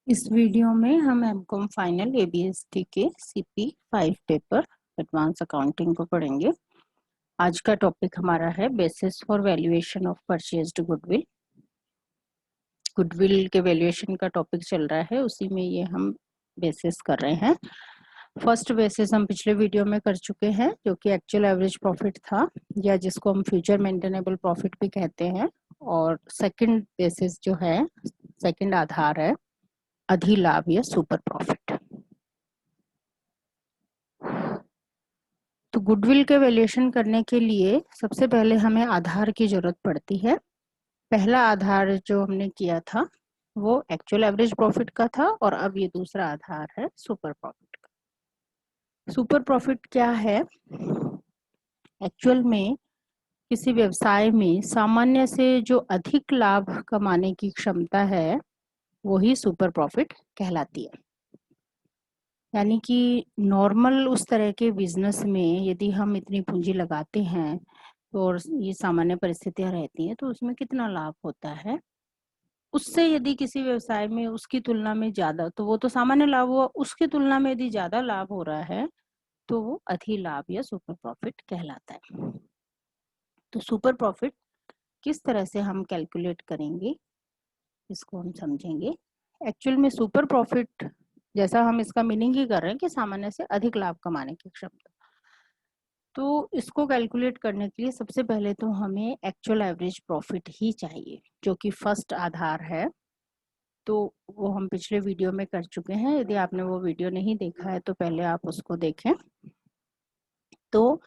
इस वीडियो में हम एमकॉम फाइनल एबीएसटी के सीपी 5 पेपर एडवांस अकाउंटिंग को पढ़ेंगे। आज का टॉपिक हमारा है basis for valuation of purchased goodwill. Goodwill के वैल्यूएशन का टॉपिक चल रहा है, उसी में ये हम बेसिस कर रहे हैं। फर्स्ट बेसिस हम पिछले वीडियो में कर चुके हैं, जो कि एक्चुअल एवरेज प्रॉफिट था, या जिसको हम फ्यूचर मेंटेनेबल प्रॉफिट भी कहते हैं। और सेकंड बेसिस जो है, सेकंड आधार है अधिलाभ या सुपर प्रॉफिट। तो गुडविल के वैल्यूएशन करने के लिए सबसे पहले हमें आधार की जरूरत पड़ती है। पहला आधार जो हमने किया था वो एक्चुअल एवरेज प्रॉफिट का था, और अब ये दूसरा आधार है सुपर प्रॉफिट का। सुपर प्रॉफिट क्या है? एक्चुअल में किसी व्यवसाय में सामान्य से जो अधिक लाभ कमाने की क्षमता है वही सुपर प्रॉफिट कहलाती है। यानी कि नॉर्मल उस तरह के बिजनेस में यदि हम इतनी पूंजी लगाते हैं और ये सामान्य परिस्थितियां रहती हैं तो उसमें कितना लाभ होता है, उससे यदि किसी व्यवसाय में उसकी तुलना में ज्यादा, तो वो तो सामान्य लाभ हुआ, उसकी तुलना में यदि ज्यादा लाभ हो रहा है तो वो अधिलाभ या सुपर प्रॉफिट कहलाता है। तो सुपर प्रॉफिट किस तरह से हम कैलकुलेट करेंगे इसको हम समझेंगे। एक्चुअल में सुपर प्रॉफिट जैसा हम इसका मीनिंग ही कर रहे हैं कि सामान्य से अधिक लाभ कमाने की क्षमता। तो इसको कैलकुलेट करने के लिए सबसे पहले तो हमें एक्चुअल एवरेज प्रॉफिट ही चाहिए, जो कि फर्स्ट आधार है। तो वो हम पिछले वीडियो में कर चुके हैं। यदि आपने वो वीडियो नहीं देखा है तो पहले आप उसको देखें। तो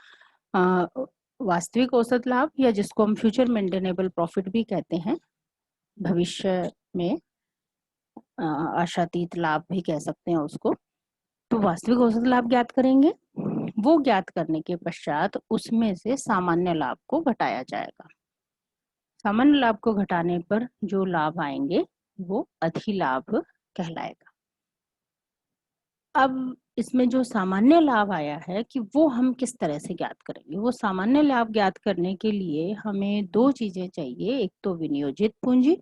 वास्तविक औसत लाभ, या जिसको हम फ्यूचर मेंटेनेबल प्रॉफिट भी कहते हैं, भविष्य में आशातीत लाभ भी कह सकते हैं उसको। तो वास्तविक औसत लाभ ज्ञात करेंगे। वो ज्ञात करने के पश्चात उसमें से सामान्य लाभ को घटाया जाएगा। सामान्य लाभ को घटाने पर जो लाभ आएंगे वो अधिलाभ कहलाएगा। अब इसमें जो सामान्य लाभ आया है कि वो हम किस तरह से ज्ञात करेंगे। वो सामान्य लाभ ज्ञात करने के लिए हमें दो चीजें चाहिए, एक तो विनियोजित पूंजी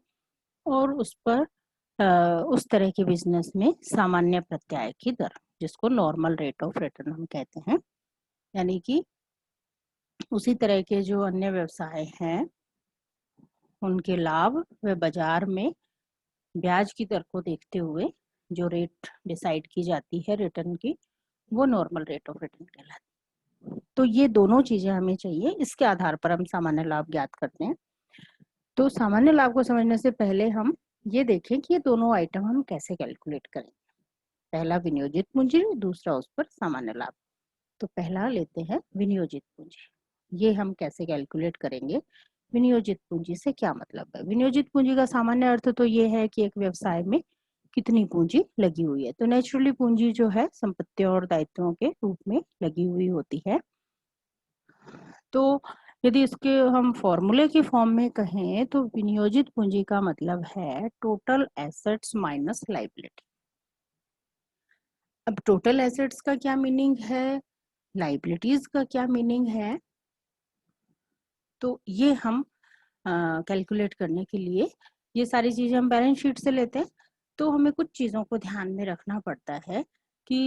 और उस पर उस तरह के बिजनेस में सामान्य प्रत्याय की दर, जिसको नॉर्मल रेट ऑफ रिटर्न हम कहते हैं। यानी कि उसी तरह के जो अन्य व्यवसाय हैं उनके लाभ व बाजार में ब्याज की दर को देखते हुए जो रेट डिसाइड की जाती है रिटर्न की, वो नॉर्मल रेट ऑफ रिटर्न कहलाती है। तो ये दोनों चीजें हमें चाहिए, इसके आधार पर हम सामान्य लाभ ज्ञात करते हैं। तो सामान्य लाभ को समझने से पहले हम ये देखें कि ये दोनों आइटम हम कैसे कैलकुलेट करें। पहला विनियोजित पूंजी, दूसरा उस पर सामान्य लाभ। तो पहला लेते हैं विनियोजित पूंजी। ये हम कैसे कैलकुलेट करेंगे? विनियोजित पूंजी से क्या मतलब है? विनियोजित पूंजी का सामान्य अर्थ तो ये है कि एक व्यवसाय में कितनी पूंजी लगी हुई है। तो नेचुरली पूंजी जो है संपत्तियों और दायित्वों के रूप में लगी हुई होती है। तो यदि इसके हम फॉर्मूले की फॉर्म में कहें तो विनियोजित पूंजी का मतलब है टोटल एसेट्स माइनस लायबिलिटी। अब टोटल एसेट्स का क्या मीनिंग है, लायबिलिटीज का क्या मीनिंग है, तो ये हम कैलकुलेट करने के लिए ये सारी चीजें हम बैलेंस शीट से लेते हैं। तो हमें कुछ चीजों को ध्यान में रखना पड़ता है कि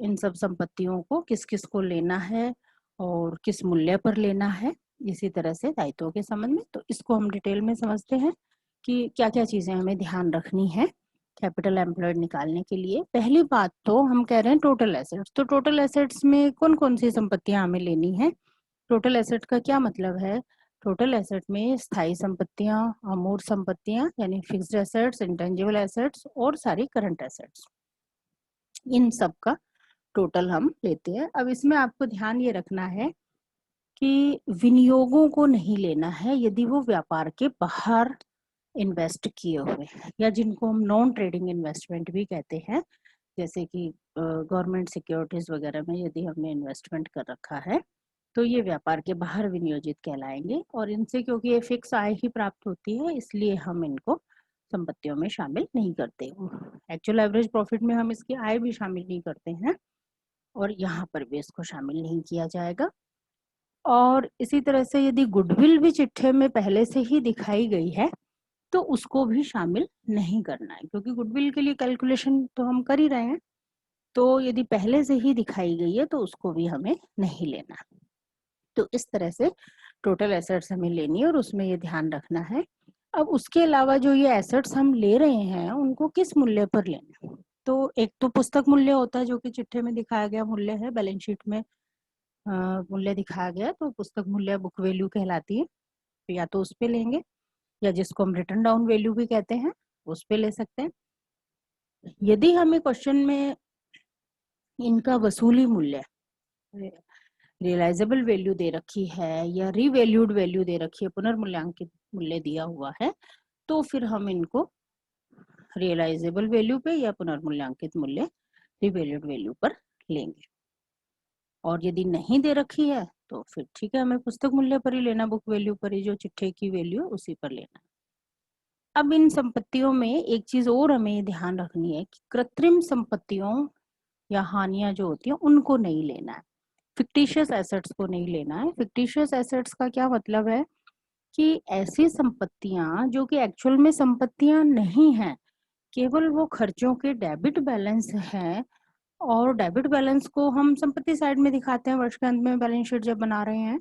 इन सब संपत्तियों को किस किस को लेना है और किस मूल्य पर लेना है। इसी तरह से दायित्वों के संबंध में, तो इसको हम डिटेल में समझते हैं कि क्या क्या चीजें हमें ध्यान रखनी है कैपिटल एम्प्लॉयड निकालने के लिए। पहली बात तो हम कह रहे हैं टोटल एसेट्स। तो टोटल एसेट्स में कौन कौन सी संपत्तियां हमें लेनी है? टोटल एसेट का क्या मतलब है? टोटल एसेट में स्थायी संपत्तियां, अमूर्त संपत्तियां यानी फिक्स्ड एसेट्स, इंटेंजिबल एसेट्स और सारी करंट एसेट्स, इन सब का टोटल हम लेते हैं। अब इसमें आपको ध्यान ये रखना है कि विनियोगों को नहीं लेना है यदि वो व्यापार के बाहर इन्वेस्ट किए हुए हैं, या जिनको हम नॉन ट्रेडिंग इन्वेस्टमेंट भी कहते हैं। जैसे कि गवर्नमेंट सिक्योरिटीज वगैरह में यदि हमने इन्वेस्टमेंट कर रखा है तो ये व्यापार के बाहर विनियोजित कहलाएंगे। और इनसे क्योंकि ये फिक्स आय ही प्राप्त होती है, इसलिए हम इनको संपत्तियों में शामिल नहीं करते। एक्चुअल एवरेज प्रॉफिट में हम इसकी आय भी शामिल नहीं करते हैं, और यहाँ पर भी इसको शामिल नहीं किया जाएगा। और इसी तरह से यदि गुडविल भी चिट्ठे में पहले से ही दिखाई गई है तो उसको भी शामिल नहीं करना है, क्योंकि गुडविल के लिए कैलकुलेशन तो हम कर ही रहे हैं। तो यदि पहले से ही दिखाई गई है तो उसको भी हमें नहीं लेना। तो इस तरह से टोटल एसेट्स हमें लेनी है और उसमें ये ध्यान रखना है। अब उसके अलावा जो ये एसेट्स हम ले रहे हैं उनको किस मूल्य पर लेना है? तो एक तो पुस्तक मूल्य होता है जो कि चिट्ठे में दिखाया गया मूल्य है, बैलेंस शीट में मूल्य दिखाया गया, तो पुस्तक मूल्य बुक वैल्यू कहलाती है। तो या तो उस पे लेंगे या जिसको हम रिटर्न डाउन वैल्यू भी कहते हैं उस पे ले सकते हैं। यदि हमें क्वेश्चन में इनका वसूली मूल्य, रियलाइजेबल वैल्यू दे रखी है या रीवैल्यूड वैल्यू दे रखी है, पुनर्मूल्यांकित मूल्य दिया हुआ है, तो फिर हम इनको रियलाइजेबल वैल्यू पे या पुनर्मूल्यांकित मूल्य रिवैल्यूड वैल्यू पर लेंगे। और यदि नहीं दे रखी है तो फिर ठीक है, हमें पुस्तक मूल्य पर ही लेना, बुक वैल्यू पर ही, जो चिट्ठे की वैल्यू है उसी पर लेना। अब इन संपत्तियों में एक चीज और हमें ध्यान रखनी है कि कृत्रिम संपत्तियों या हानियां जो होती हैं उनको नहीं लेना है, फिक्टिशियस एसेट्स को नहीं लेना है। फिक्टिशियस एसेट्स का क्या मतलब है कि ऐसी संपत्तियां जो कि एक्चुअल में संपत्तियां नहीं हैं, केवल वो खर्चों के डेबिट बैलेंस है, और डेबिट बैलेंस को हम संपत्ति साइड में दिखाते हैं वर्ष के अंत में बैलेंस शीट जब बना रहे हैं,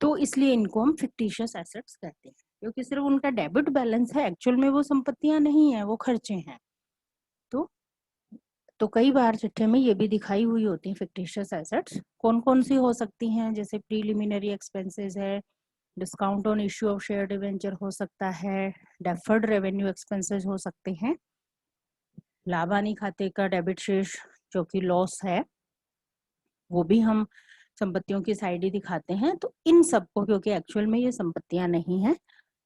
तो इसलिए इनको हम फिक्टिशियस एसेट्स कहते हैं, क्योंकि सिर्फ उनका डेबिट बैलेंस है, एक्चुअल में वो संपत्तियां नहीं है, वो खर्चे हैं। तो कई बार चिट्ठे में ये भी दिखाई हुई होती है फिक्टिशियस एसेट्स। कौन कौन सी हो सकती हैं? जैसे प्रीलिमिनरी एक्सपेंसेस है, discount on issue of share debenture हो सकता है, डेफर्ड रेवेन्यू एक्सपेंसेस हो सकते हैं, लाभ हानि खाते का डेबिट शेष जो कि लॉस है वो भी हम संपत्तियों की साइड ही दिखाते हैं। तो इन सबको, क्योंकि एक्चुअल में ये संपत्तियां नहीं है,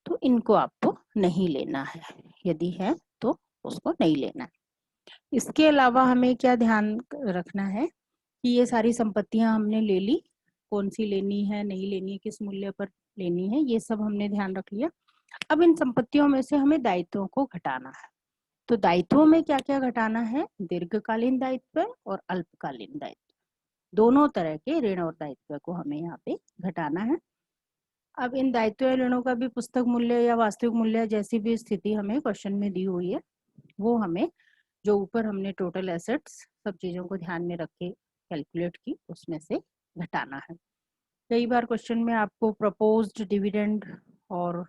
तो इनको आपको नहीं लेना है, यदि है तो उसको नहीं लेना है। इसके अलावा हमें क्या ध्यान रखना है कि ये सारी संपत्तियां हमने ले ली, कौन सी लेनी है, नहीं लेनी है, किस मूल्य पर लेनी है, ये सब हमने ध्यान रख लिया। अब इन संपत्तियों में से हमें दायित्वों को घटाना है। तो दायित्वों में क्या क्या घटाना है? दीर्घकालीन दायित्व और अल्पकालीन दायित्व, दोनों तरह के ऋण और दायित्व को हमें यहाँ पे घटाना है। अब इन दायित्व या ऋणों का भी पुस्तक मूल्य या वास्तविक मूल्य जैसी भी स्थिति हमें क्वेश्चन में दी हुई है, वो हमें जो ऊपर हमने टोटल एसेट्स सब चीजों को ध्यान में रख के कैलकुलेट की उसमें से घटाना है। कई बार क्वेश्चन में आपको प्रपोज्ड डिविडेंड और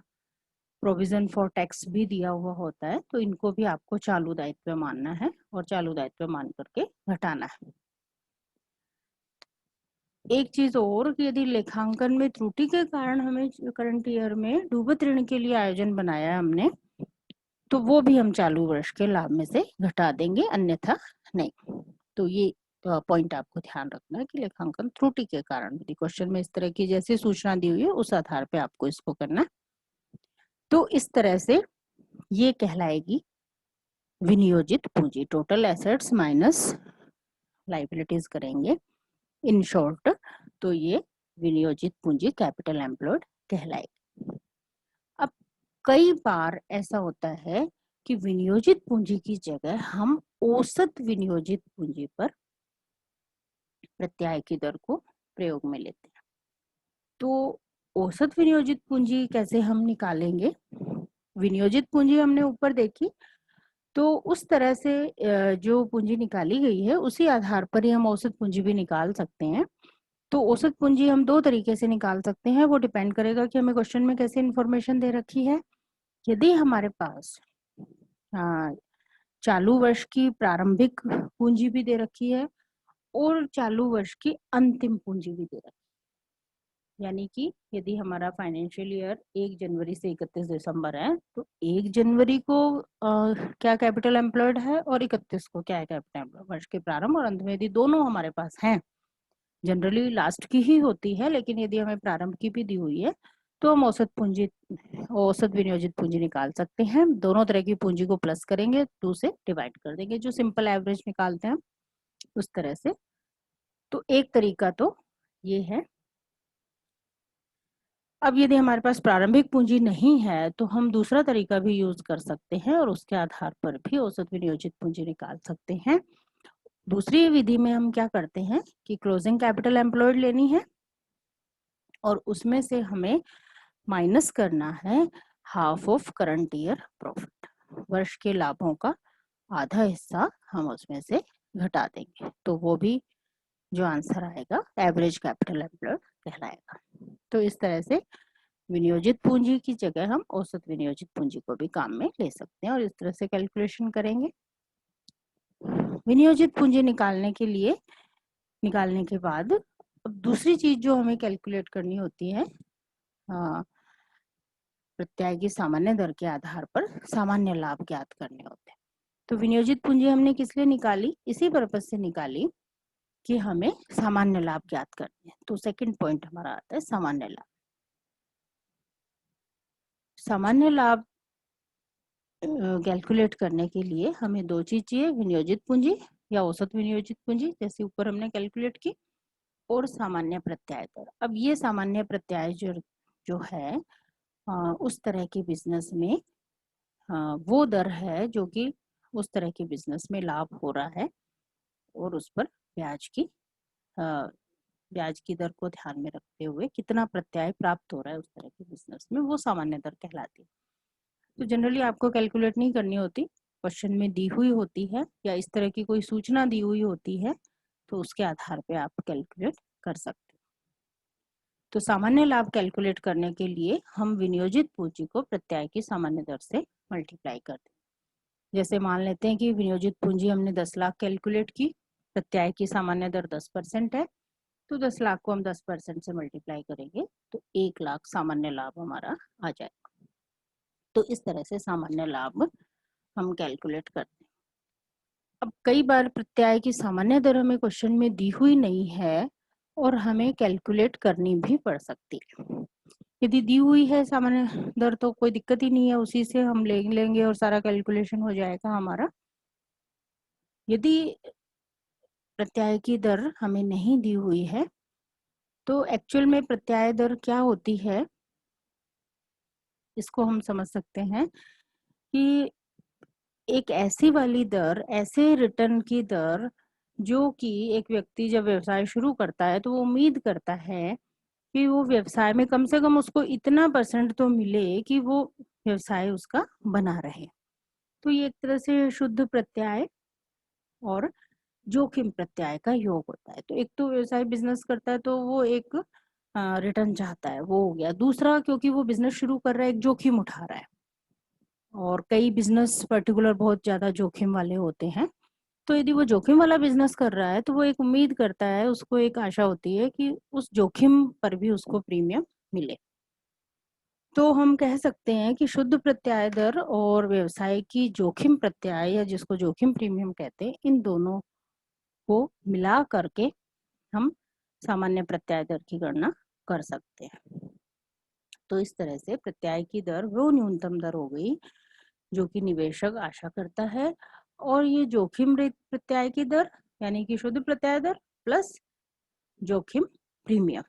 प्रोविजन फॉर टैक्स भी दिया हुआ होता है, तो इनको भी आपको चालू दायित्व मानना है और चालू दायित्व मान करके घटाना है। एक चीज और कि यदि लेखांकन में त्रुटि के कारण हमें करंट ईयर में डूबत ऋण के लिए आयोजन बनाया हमने, तो वो भी हम चालू वर्ष के लाभ में से घटा देंगे, अन्यथा नहीं। तो ये पॉइंट आपको ध्यान रखना है कि लेखांकन त्रुटि के कारण यदि क्वेश्चन में इस तरह की जैसी सूचना दी हुई है उस आधार पे आपको इसको करना। तो इस तरह से ये कहलाएगी विनियोजित पूंजी, टोटल एसेट्स माइनस लाइबिलिटीज करेंगे इन शॉर्ट, तो ये विनियोजित पूंजी कैपिटल एम्प्लॉयड कहलाएगी। अब कई बार ऐसा होता है कि विनियोजित पूंजी की जगह हम औसत विनियोजित पूंजी पर प्रत्याय की दर को प्रयोग में लेते हैं। तो औसत विनियोजित पूंजी कैसे हम निकालेंगे? विनियोजित पूंजी हमने ऊपर देखी, तो उस तरह से जो पूंजी निकाली गई है उसी आधार पर ही हम औसत पूंजी भी निकाल सकते हैं। तो औसत पूंजी हम दो तरीके से निकाल सकते हैं, वो डिपेंड करेगा कि हमें क्वेश्चन में कैसे इंफॉर्मेशन दे रखी है। यदि हमारे पास चालू वर्ष की प्रारंभिक पूंजी भी दे रखी है और चालू वर्ष की अंतिम पूंजी भी दे रखी है, यानी कि यदि हमारा फाइनेंशियल ईयर 1 जनवरी से 31 दिसंबर है, तो 1 जनवरी को क्या कैपिटल एम्प्लॉयड है और 31 को क्या है कैपिटल एम्प्लॉयड, वर्ष के प्रारंभ और अंत में यदि दोनों हमारे पास हैं, जनरली लास्ट की ही होती है, लेकिन यदि हमें प्रारंभ की भी दी हुई है तो हम औसत विनियोजित पूंजी निकाल सकते हैं। दोनों तरह की पूंजी को प्लस करेंगे, 2 से डिवाइड कर देंगे, जो सिंपल एवरेज निकालते हैं उस तरह से। तो एक तरीका तो ये है। अब यदि हमारे पास प्रारंभिक पूंजी नहीं है तो हम दूसरा तरीका भी यूज कर सकते हैं और उसके आधार पर भी औसत विनियोजित पूंजी निकाल सकते हैं। दूसरी विधि में हम क्या करते हैं कि क्लोजिंग कैपिटल एम्प्लॉयड लेनी है और उसमें से हमें माइनस करना है half of current year profit, वर्ष के लाभों का आधा हिस्सा हम उसमें से घटा देंगे, तो वो भी जो आंसर आएगा एवरेज कैपिटल एम्प्लॉयड कहलाएगा। तो इस तरह से विनियोजित पूंजी की जगह हम औसत विनियोजित पूंजी को भी काम में ले सकते हैं और इस तरह से कैलकुलेशन करेंगे। विनियोजित पूंजी निकालने के बाद अब दूसरी चीज जो हमें कैलकुलेट करनी होती है, प्रत्यय की सामान्य दर के आधार पर सामान्य लाभ ज्ञात करने होते हैं। तो विनियोजित पूंजी हमने किस लिए निकाली? इसी पर्पज से निकाली कि हमें सामान्य लाभ ज्ञात करने हैं। तो सेकंड पॉइंट हमारा आता है सामान्य लाभ। सामान्य लाभ कैलकुलेट करने के लिए हमें दो चीज चाहिए, विनियोजित पूंजी या औसत विनियोजित पूंजी, जैसे ऊपर हमने कैलकुलेट की, और सामान्य प्रत्याय दर। अब ये सामान्य प्रत्याय जो है उस तरह के बिजनेस में वो दर है जो कि उस तरह के बिजनेस में लाभ हो रहा है और उस पर ब्याज की दर को ध्यान में रखते हुए कितना प्रत्याय प्राप्त हो रहा है उस तरह के बिजनेस में, वो सामान्य दर कहलाती है। तो जनरली आपको कैलकुलेट नहीं करनी होती, क्वेश्चन में दी हुई होती है या इस तरह की कोई सूचना दी हुई होती है, तो उसके आधार पे आप कैलकुलेट कर सकते हो। तो सामान्य लाभ कैलकुलेट करने के लिए हम विनियोजित पूंजी को प्रत्याय की सामान्य दर से मल्टीप्लाई करते हैं। जैसे मान लेते हैं कि विनियोजित पूंजी हमने 10 लाख कैलकुलेट की, प्रत्याय की सामान्य दर 10% है, तो 10 लाख को हम 10% से मल्टीप्लाई करेंगे तो 1 लाख सामान्य लाभ हमारा आ जाएगा। तो इस तरह से सामान्य लाभ हम कैलकुलेट करते हैं। अब कई बार प्रत्याय की सामान्य दर हमें क्वेश्चन में दी हुई नहीं है और हमें कैलकुलेट करनी भी पड़ सकती है। यदि दी हुई है सामान्य दर तो कोई दिक्कत ही नहीं है, उसी से हम ले लेंगे और सारा कैलकुलेशन हो जाएगा हमारा। यदि प्रत्याय की दर हमें नहीं दी हुई है तो एक्चुअल में प्रत्याय दर क्या होती है, इसको हम समझ सकते हैं कि एक ऐसी वाली दर, ऐसे रिटर्न की दर जो कि एक व्यक्ति जब व्यवसाय शुरू करता है तो वो उम्मीद करता है कि वो व्यवसाय में कम से कम उसको इतना % तो मिले कि वो व्यवसाय उसका बना रहे। तो ये एक तरह से शुद्ध प्रत्याय और जोखिम प्रत्याय का योग होता है। तो एक तो व्यवसाय बिजनेस करता है तो वो एक रिटर्न चाहता है, वो हो गया। दूसरा, क्योंकि वो बिजनेस शुरू कर रहा है, एक जोखिम उठा रहा है, और कई बिजनेस पर्टिकुलर बहुत ज्यादा जोखिम वाले होते हैं। तो यदि वो जोखिम वाला बिजनेस कर रहा है तो वो एक उम्मीद करता है, उसको एक आशा होती है कि उस जोखिम पर भी उसको प्रीमियम मिले। तो हम कह सकते हैं कि शुद्ध प्रत्याय दर और व्यवसाय की जोखिम प्रत्याय या जिसको जोखिम प्रीमियम कहते हैं, इन दोनों को मिला करके हम सामान्य प्रत्याय दर की गणना कर सकते हैं। तो इस तरह से प्रत्याय की दर वो न्यूनतम दर हो गई जो कि निवेशक आशा करता है, और ये जोखिम रहित प्रत्याय की दर यानी कि शुद्ध प्रत्याय दर प्लस जोखिम प्रीमियम,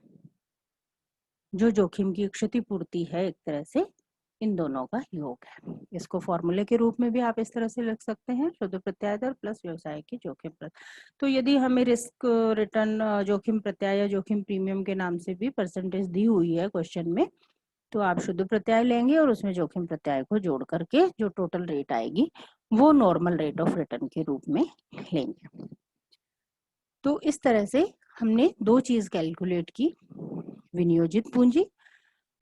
जो जोखिम की क्षतिपूर्ति है, एक तरह से इन दोनों का योग है। इसको फॉर्मूले के रूप में भी आप इस तरह से लिख सकते हैं, शुद्ध प्रत्याय दर प्लस व्यवसाय की जोखिम प्रत्याय। तो यदि हमें रिस्क रिटर्न जोखिम प्रत्याय या जोखिम प्रीमियम के नाम से भी परसेंटेज दी हुई है क्वेश्चन में, तो आप शुद्ध प्रत्याय लेंगे और उसमें जोखिम प्रत्याय को जोड़ करके जो टोटल रेट आएगी वो नॉर्मल रेट ऑफ रिटर्न के रूप में लेंगे। तो इस तरह से हमने दो चीज कैलकुलेट की, विनियोजित पूंजी,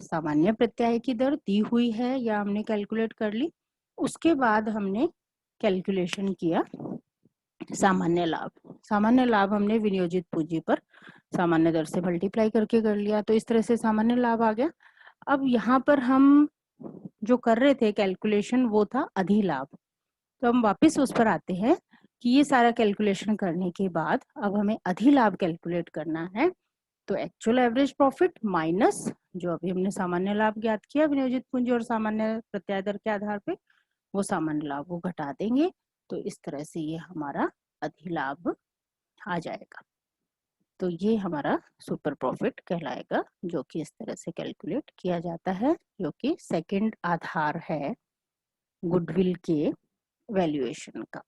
सामान्य प्रत्याय की दर दी हुई है या हमने कैलकुलेट कर ली, उसके बाद हमने कैलकुलेशन किया सामान्य लाभ। सामान्य लाभ हमने विनियोजित पूंजी पर सामान्य दर से मल्टीप्लाई करके कर लिया, तो इस तरह से सामान्य लाभ आ गया। अब यहाँ पर हम जो कर रहे थे कैलकुलेशन वो था अधिलाभ। तो हम वापस उस पर आते हैं कि ये सारा कैलकुलेशन करने के बाद अब हमें अधिलाभ कैलकुलेट करना है। तो एक्चुअल एवरेज प्रॉफिट माइनस जो अभी हमने सामान्य लाभ ज्ञात किया विनियोजित पूंजी और सामान्य प्रत्याय दर के आधार पे, वो सामान्य लाभ वो घटा देंगे। तो इस तरह से ये हमारा अधिलाभ आ जाएगा। तो ये हमारा सुपर प्रॉफिट कहलाएगा, जो कि इस तरह से कैलकुलेट किया जाता है, जो कि सेकंड आधार है गुडविल के वैल्यूएशन का।